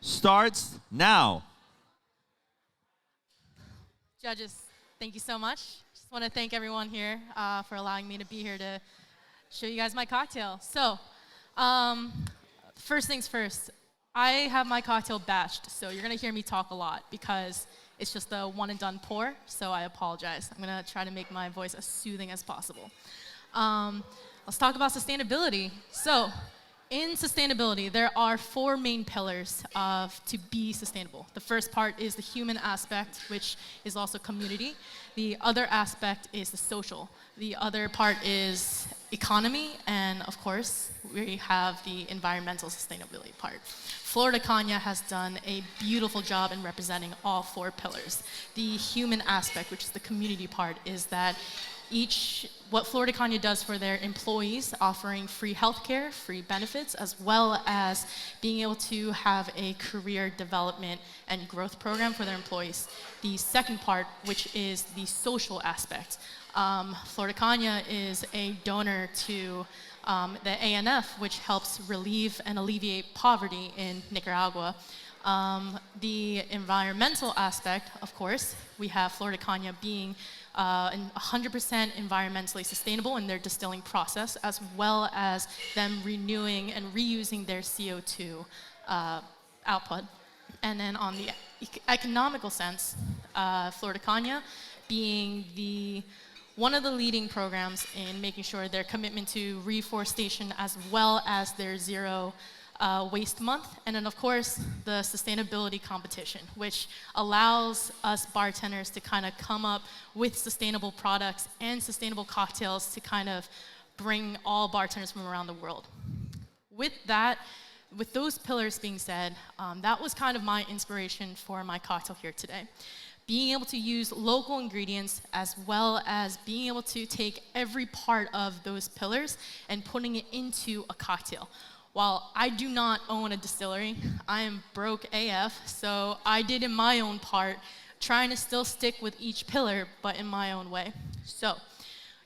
starts now. Judges, thank you so much. Just want to thank everyone here for allowing me to be here to show you guys my cocktail. So, first things first, I have my cocktail batched, so you're going to hear me talk a lot because it's just a one and done pour, so I apologize. I'm going to try to make my voice as soothing as possible. Let's talk about sustainability. So, in sustainability, there are 4 main pillars to be sustainable. The first part is the human aspect, which is also community. The other aspect is the social. The other part is economy, and of course, we have the environmental sustainability part. Flor de Caña has done a beautiful job in representing all 4 pillars. The human aspect, which is the community part, is that what Flor de Caña does for their employees, offering free healthcare, free benefits, as well as being able to have a career development and growth program for their employees. The second part, which is the social aspect. Flor de Caña is a donor to the ANF, which helps relieve and alleviate poverty in Nicaragua. The environmental aspect, of course, we have Flor de Caña being 100% environmentally sustainable in their distilling process, as well as them renewing and reusing their CO2 output. And then on the economical sense, Flor de Caña being one of the leading programs in making sure their commitment to reforestation as well as their zero waste month, and then of course the sustainability competition, which allows us bartenders to kind of come up with sustainable products and sustainable cocktails to kind of bring all bartenders from around the world. With those pillars being said, that was kind of my inspiration for my cocktail here today. Being able to use local ingredients as well as being able to take every part of those pillars and putting it into a cocktail. While I do not own a distillery, I am broke AF, so I did in my own part, trying to still stick with each pillar, but in my own way. So,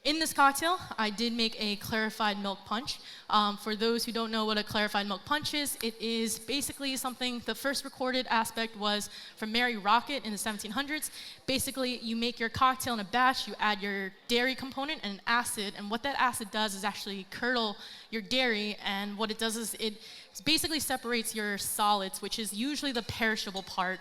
in this cocktail, I did make a clarified milk punch. For those who don't know what a clarified milk punch is, it is basically something, the first recorded aspect was from Mary Rocket in the 1700s. Basically, you make your cocktail in a batch, you add your dairy component and an acid, and what that acid does is actually curdle your dairy, and what it does is it basically separates your solids, which is usually the perishable part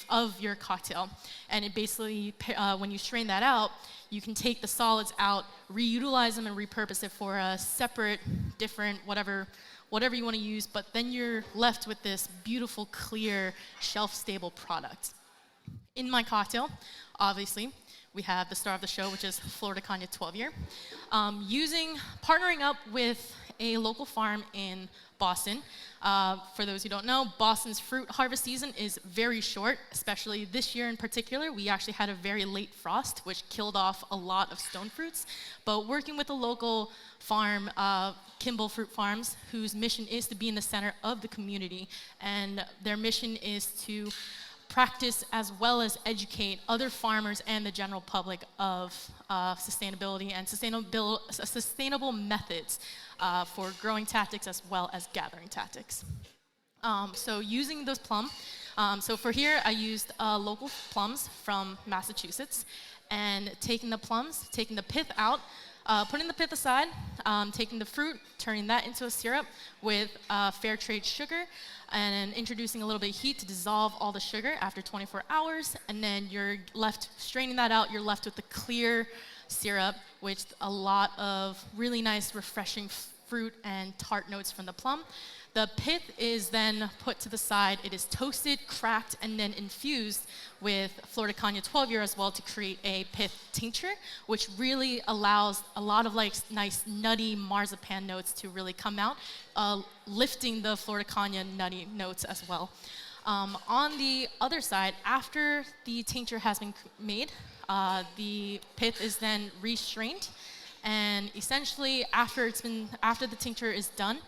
of your cocktail. And it basically, when you strain that out, you can take the solids out, reutilize them, and repurpose it for a separate, different, whatever you want to use, but then you're left with this beautiful, clear, shelf-stable product. In my cocktail, obviously, we have the star of the show, which is Flor de Caña 12-year. Partnering up with a local farm in Boston. For those who don't know, Boston's fruit harvest season is very short, especially this year in particular. We actually had a very late frost, which killed off a lot of stone fruits. But working with a local farm, Kimball Fruit Farms, whose mission is to be in the center of the community, and their mission is to practice as well as educate other farmers and the general public of sustainability and sustainable methods for growing tactics as well as gathering tactics. So using those plum, so for here I used local plums from Massachusetts, and taking the plums, taking the pith out, putting the pith aside, taking the fruit, turning that into a syrup with fair trade sugar, and introducing a little bit of heat to dissolve all the sugar after 24 hours, and then you're left, straining that out, you're left with the clear syrup, with a lot of really nice, refreshing fruit and tart notes from the plum. The pith is then put to the side. It is toasted, cracked, and then infused with Flor de Caña 12-year as well to create a pith tincture, which really allows a lot of nice nutty marzipan notes to really come out, lifting the Flor de Caña nutty notes as well. On the other side, after the tincture has been made, the pith is then restrained, and essentially after the tincture is done,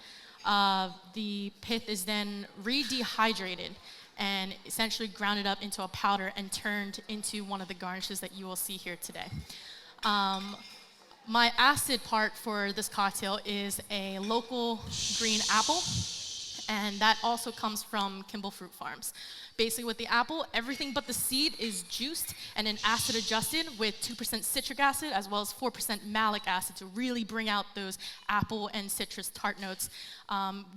the pith is then re-dehydrated and essentially grounded up into a powder and turned into one of the garnishes that you will see here today. My acid part for this cocktail is a local green apple And that also comes from Kimball Fruit Farms. Basically with the apple, everything but the seed is juiced and then acid adjusted with 2% citric acid as well as 4% malic acid to really bring out those apple and citrus tart notes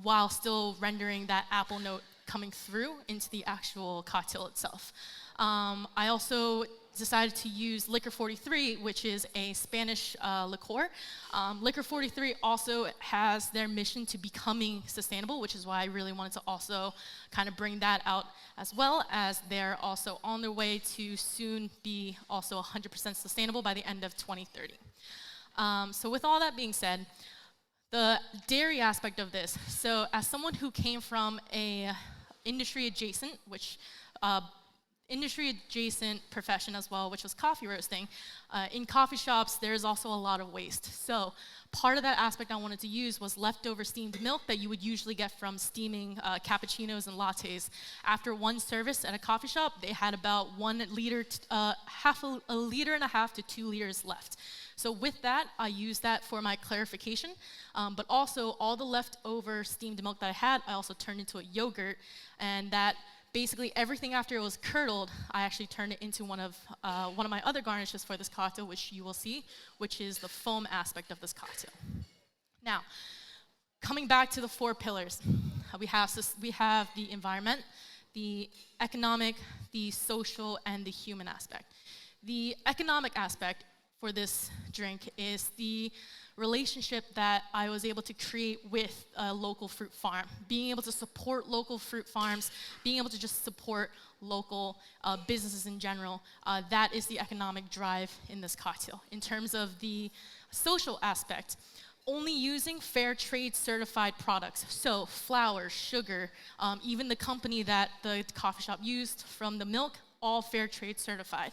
while still rendering that apple note coming through into the actual cocktail itself. I also decided to use Licor 43, which is a Spanish liqueur. Licor 43 also has their mission to becoming sustainable, which is why I really wanted to also kind of bring that out, as well as they're also on their way to soon be also 100% sustainable by the end of 2030. So with all that being said, the dairy aspect of this, so as someone who came from a industry adjacent profession as well, which was coffee roasting. In coffee shops, there's also a lot of waste. So part of that aspect I wanted to use was leftover steamed milk that you would usually get from steaming cappuccinos and lattes. After one service at a coffee shop, they had about 1 liter, a liter and a half to 2 liters left. So with that, I used that for my clarification, but also all the leftover steamed milk that I had, I also turned into a yogurt, and that basically everything after it was curdled, I actually turned it into one of my other garnishes for this cocktail, which you will see, which is the foam aspect of this cocktail. Now, coming back to the 4 pillars, we have the environment, the economic, the social, and the human aspect. The economic aspect for this drink is the relationship that I was able to create with a local fruit farm. Being able to support local fruit farms, being able to just support local businesses in general, that is the economic drive in this cocktail. In terms of the social aspect, only using fair trade certified products. So flour, sugar, even the company that the coffee shop used from the milk, all fair trade certified,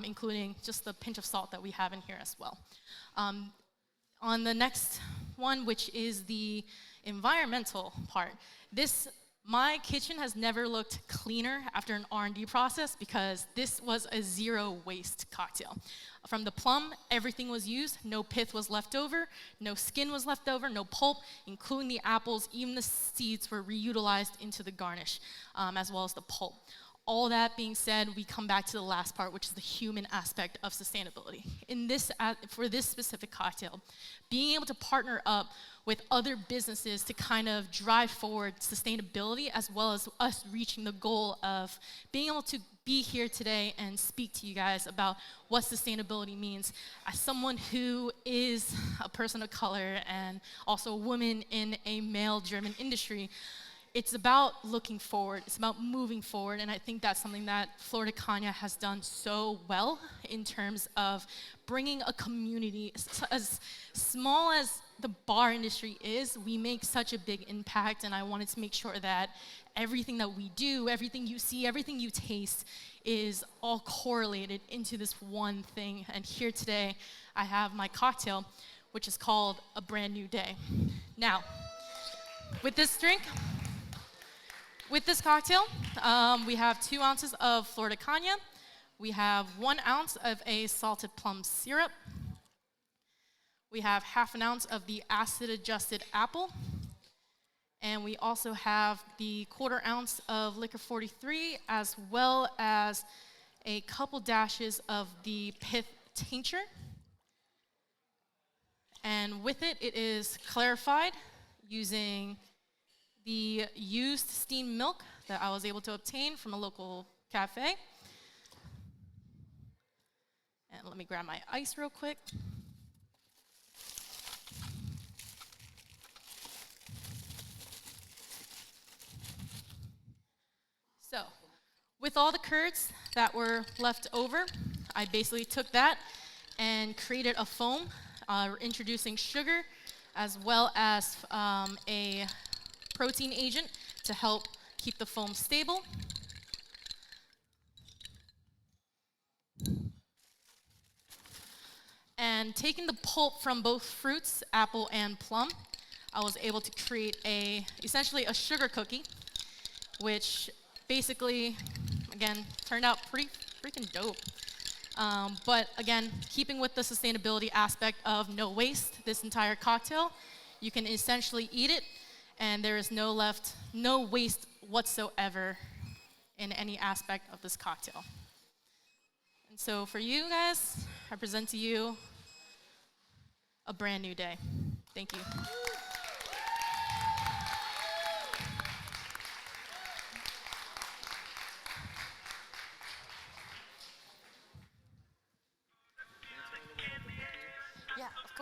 including just the pinch of salt that we have in here as well. On the next one, which is the environmental part, my kitchen has never looked cleaner after an R&D process because this was a zero waste cocktail. From the plum, everything was used, no pith was left over, no skin was left over, no pulp, including the apples, even the seeds were reutilized into the garnish, as well as the pulp. All that being said, we come back to the last part, which is the human aspect of sustainability. For this specific cocktail, being able to partner up with other businesses to kind of drive forward sustainability, as well as us reaching the goal of being able to be here today and speak to you guys about what sustainability means. As someone who is a person of color and also a woman in a male-driven industry, it's about looking forward, it's about moving forward, and I think that's something that Flor de Caña has done so well in terms of bringing a community. As small as the bar industry is, we make such a big impact, and I wanted to make sure that everything that we do, everything you see, everything you taste is all correlated into this one thing. And here today, I have my cocktail, which is called A Brand New Day. Now, with this cocktail, we have 2 ounces of Flor de Caña. We have 1 ounce of a salted plum syrup. We have ½ ounce of the acid-adjusted apple. And we also have the 1/4 ounce of Licor 43, as well as a couple dashes of the pith tincture. And with it, it is clarified using the used steamed milk that I was able to obtain from a local cafe. And let me grab my ice real quick. So, with all the curds that were left over, I basically took that and created a foam, introducing sugar as well as a protein agent to help keep the foam stable. And taking the pulp from both fruits, apple and plum, I was able to create essentially a sugar cookie, which basically, again, turned out pretty freaking dope. But again, keeping with the sustainability aspect of no waste, this entire cocktail, you can essentially eat it and there is no waste whatsoever in any aspect of this cocktail. And so for you guys, I present to you a brand new day. Thank you.